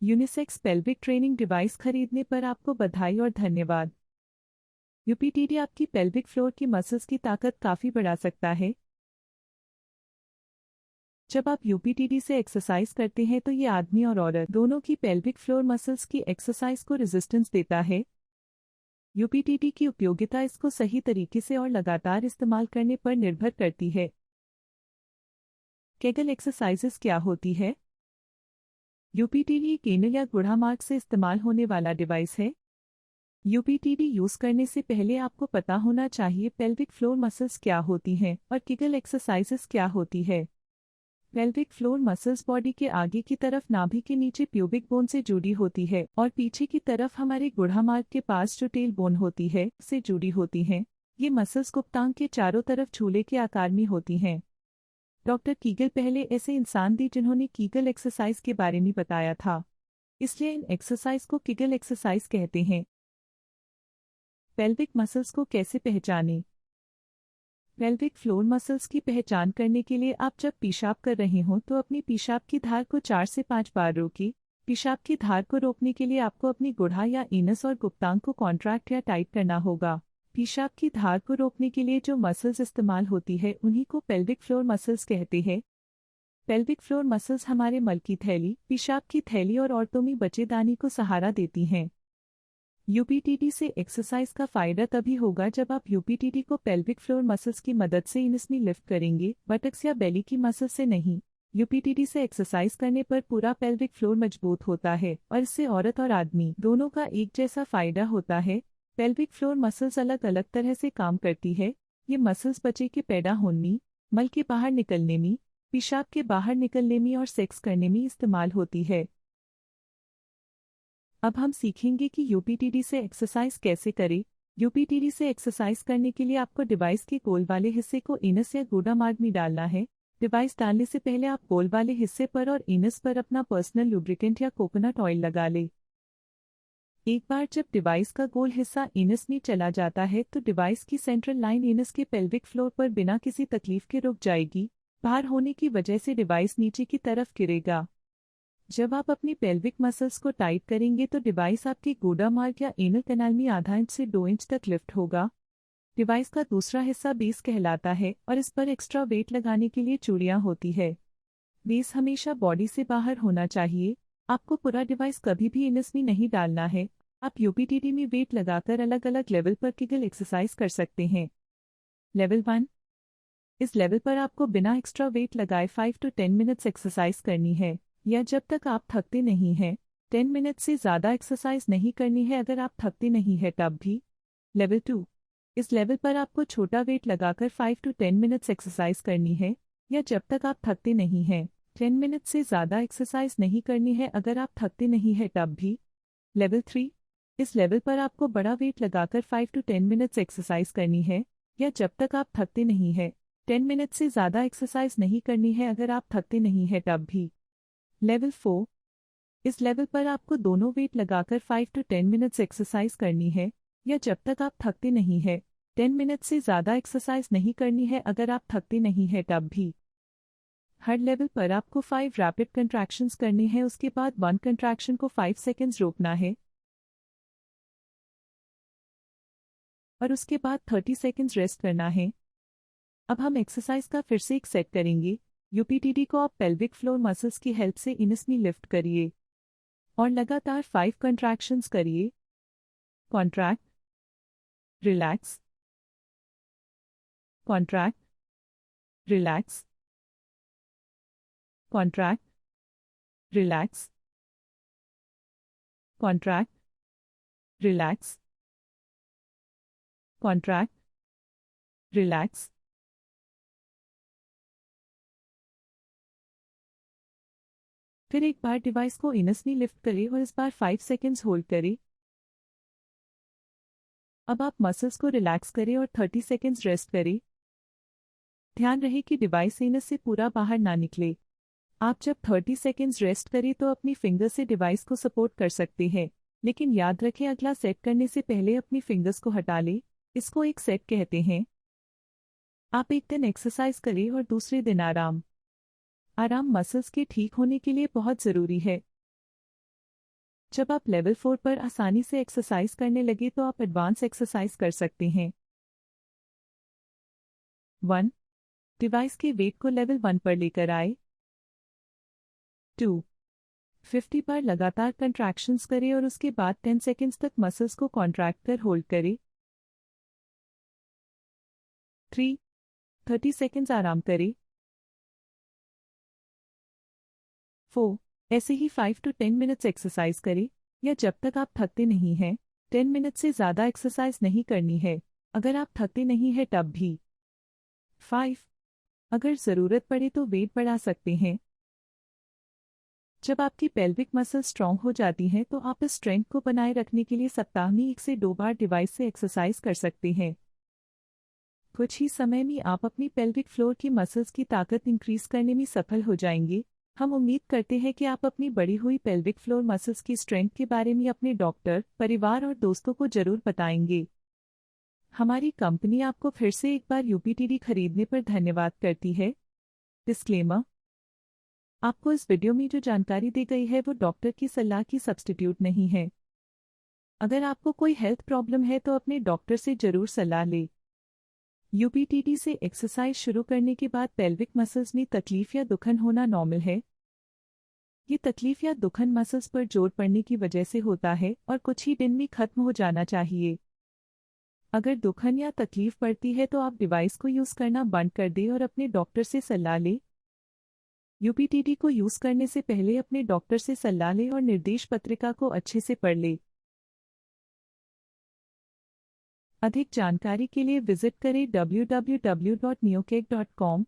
Unisex pelvic training device खरीदने पर आपको बधाई और धन्यवाद। यूपीटीडी आपकी पेल्विक फ्लोर की मसल्स की ताकत काफी बढ़ा सकता है। जब आप यूपीटीडी से एक्सरसाइज करते हैं तो ये आदमी और औरत दोनों की पेल्विक फ्लोर मसल्स की एक्सरसाइज को रेजिस्टेंस देता है। यूपीटीडी की उपयोगिता इसको सही तरीके से और लगातार इस्तेमाल करने पर निर्भर करती है। केगल एक्सरसाइजेस क्या होती है? यूपीटीडी केनल या गुढ़ा मार्ग से इस्तेमाल होने वाला डिवाइस है। यूपीटीडी यूज करने से पहले आपको पता होना चाहिए पेल्विक फ्लोर मसल्स क्या होती हैं और केगल एक्सरसाइजेस क्या होती है। पेल्विक फ्लोर मसल्स बॉडी के आगे की तरफ नाभि के नीचे प्यूबिक बोन से जुड़ी होती है और पीछे की तरफ हमारे गुढ़ा मार्ग के पास जो टेल बोन होती है से जुड़ी होती हैं। ये मसल्स गुप्तांग के चारों तरफ झूले के आकार में होती हैं। डॉक्टर कीगल पहले ऐसे इंसान थे जिन्होंने कीगल एक्सरसाइज के बारे में बताया था, इसलिए इन एक्सरसाइज को कीगल एक्सरसाइज कहते हैं। पेल्विक मसल्स को कैसे पहचानें? पेल्विक फ्लोर मसल्स की पहचान करने के लिए आप जब पेशाब कर रहे हों तो अपनी पेशाब की धार को 4 से 5 बार रोकें। पेशाब की धार को रोकने के लिए आपको अपनी गुढ़ा या एनस और गुप्तांग को कॉन्ट्रैक्ट या टाइट करना होगा। पेशाब की धार को रोकने के लिए जो मसल्स इस्तेमाल होती है उन्हीं को पेल्विक फ्लोर मसल्स कहते हैं। पेल्विक फ्लोर मसल्स हमारे मल की थैली, पेशाब की थैली और ऑर्टोमी बच्चेदानी को सहारा देती हैं। यूपीटीडी से एक्सरसाइज का फायदा तभी होगा जब आप यूपीटीडी को पेल्विक फ्लोर मसल्स की मदद से इनस में लिफ्ट करेंगे, बटक्स या बेली की मसल से नहीं। यूपीटीडी से एक्सरसाइज करने पर पूरा पेल्विक फ्लोर मजबूत होता है और इससे औरत और आदमी दोनों का एक जैसा फायदा होता है। पेल्विक फ्लोर मसल्स अलग अलग तरह से काम करती है। ये मसल्स बच्चे के पैदा होने, मल के बाहर निकलने में, पेशाब के बाहर निकलने में और सेक्स करने में इस्तेमाल होती है। अब हम सीखेंगे कि यूपीटीडी से एक्सरसाइज कैसे करें। यूपीटीडी से एक्सरसाइज करने के लिए आपको डिवाइस के गोल वाले हिस्से को एनस या गुढ़ा मार्ग में डालना है। डिवाइस डालने से पहले आप गोल वाले हिस्से पर और एनस पर अपना पर्सनल लुब्रिकेंट या कोकोनट ऑयल लगा लें। एक बार जब डिवाइस का गोल हिस्सा एनस में चला जाता है तो डिवाइस की सेंट्रल लाइन एनस के पेल्विक फ्लोर पर बिना किसी तकलीफ के रुक जाएगी। भार होने की वजह से डिवाइस नीचे की तरफ गिरेगा। जब आप अपनी पेल्विक मसल्स को टाइट करेंगे तो डिवाइस आपके गुढ़ा मार्ग या एनल कैनाल में आधा इंच से 2 इंच तक लिफ्ट होगा। डिवाइस का दूसरा हिस्सा बेस कहलाता है और इस पर एक्स्ट्रा वेट लगाने के लिए चूड़ियां होती है। बेस हमेशा बॉडी से बाहर होना चाहिए। आपको पूरा डिवाइस कभी भी एनस में नहीं डालना है। आप यूपीटीडी में वेट लगाकर अलग अलग लेवल पर केगल एक्सरसाइज कर सकते हैं। लेवल 1, इस लेवल पर आपको बिना एक्स्ट्रा वेट लगाए 5 to 10 मिनट्स एक्सरसाइज करनी है या जब तक आप थकते नहीं हैं। 10 मिनट से ज़्यादा एक्सरसाइज नहीं करनी है अगर आप थकते नहीं हैं तब भी। लेवल 2, इस लेवल पर आपको छोटा वेट लगाकर 5 to 10 मिनट्स एक्सरसाइज करनी है या जब तक आप थकते नहीं हैं। 10 मिनट से ज़्यादा एक्सरसाइज नहीं करनी है अगर आप थकते नहीं हैं तब भी। लेवल 3, इस लेवल पर आपको बड़ा वेट लगाकर 5 to 10 मिनट्स एक्सरसाइज करनी है या जब तक आप थकते नहीं हैं। 10 मिनट से ज़्यादा एक्सरसाइज नहीं करनी है अगर आप थकते नहीं हैं तब भी। लेवल 4, इस लेवल पर आपको दोनों वेट लगाकर 5 to 10 मिनट्स एक्सरसाइज करनी है या जब तक आप थकते नहीं हैं। 10 मिनट से ज़्यादा एक्सरसाइज नहीं करनी है अगर आप थकते नहीं हैं तब भी। हर लेवल पर आपको 5 रैपिड कंट्रैक्शंस करने हैं, उसके बाद 1 कंट्रैक्शन को 5 सेकेंड्स रोकना है और उसके बाद 30 सेकेंड्स रेस्ट करना है। अब हम एक्सरसाइज का फिर से एक सेट करेंगे। यूपीटीडी को आप पेल्विक फ्लोर मसल्स की हेल्प से इनस में लिफ्ट करिए और लगातार 5 कंट्रैक्शंस करिए। Contract, relax, contract, relax, contract, relax, contract, relax, contract, relax. फिर एक बार डिवाइस को इनस में लिफ्ट करें और इस बार 5 सेकेंड्स होल्ड करें। अब आप मसल्स को रिलैक्स करें और 30 सेकेंड्स रेस्ट करें। ध्यान रहे कि डिवाइस इनस से पूरा बाहर ना निकले। आप जब 30 सेकेंड्स रेस्ट करें तो अपनी फिंगर से डिवाइस को सपोर्ट कर सकते हैं, लेकिन याद रखें अगला सेट करने से पहले अपनी फिंगर्स को हटा लें। इसको एक सेट कहते हैं। आप एक दिन एक्सरसाइज करें और दूसरे दिन आराम। आराम मसल्स के ठीक होने के लिए बहुत ज़रूरी है। जब आप लेवल 4 पर आसानी से एक्सरसाइज करने लगे तो आप एडवांस एक्सरसाइज कर सकते हैं। 1. डिवाइस के वेट को लेवल 1 पर लेकर आए। 2. 50 पर लगातार कंट्रैक्शंस करें और उसके बाद 10 सेकेंड्स तक मसल्स को कॉन्ट्रैक्ट कर होल्ड करें। 3. 30 सेकेंड्स आराम करें। 4. ऐसे ही 5 to 10 मिनट्स एक्सरसाइज करें या जब तक आप थकते नहीं हैं। 10 मिनट से ज़्यादा एक्सरसाइज नहीं करनी है अगर आप थकते नहीं हैं तब भी। 5. अगर ज़रूरत पड़े तो वेट बढ़ा सकते हैं। जब आपकी पेल्विक मसल स्ट्रॉन्ग हो जाती हैं तो आप इस स्ट्रेंथ को बनाए रखने के लिए सप्ताह में 1 से 2 बार डिवाइस से एक्सरसाइज कर सकते हैं। कुछ ही समय में आप अपनी पेल्विक फ्लोर की मसल्स की ताकत इंक्रीज करने में सफल हो जाएंगे। हम उम्मीद करते हैं कि आप अपनी बढ़ी हुई पेल्विक फ्लोर मसल्स की स्ट्रेंथ के बारे में अपने डॉक्टर, परिवार और दोस्तों को जरूर बताएंगे। हमारी कंपनी आपको फिर से एक बार यूपीटीडी खरीदने पर धन्यवाद करती है। डिस्क्लेमर: आपको इस वीडियो में जो जानकारी दी गई है वो डॉक्टर की सलाह की सब्स्टिट्यूट नहीं है। अगर आपको कोई हेल्थ प्रॉब्लम है तो अपने डॉक्टर से जरूर सलाह लें। यूपीटीडी से एक्सरसाइज शुरू करने के बाद पेल्विक मसल्स में तकलीफ या दुखन होना नॉर्मल है। ये तकलीफ या दुखन मसल्स पर जोर पड़ने की वजह से होता है और कुछ ही दिन में खत्म हो जाना चाहिए। अगर दुखन या तकलीफ पड़ती है तो आप डिवाइस को यूज़ करना बंद कर दें और अपने डॉक्टर से सलाह लें। यूपीटीडी को यूज़ करने से पहले अपने डॉक्टर से सलाह लें और निर्देश पत्रिका को अच्छे से पढ़ लें। अधिक जानकारी के लिए विजिट करें www.neocake.com।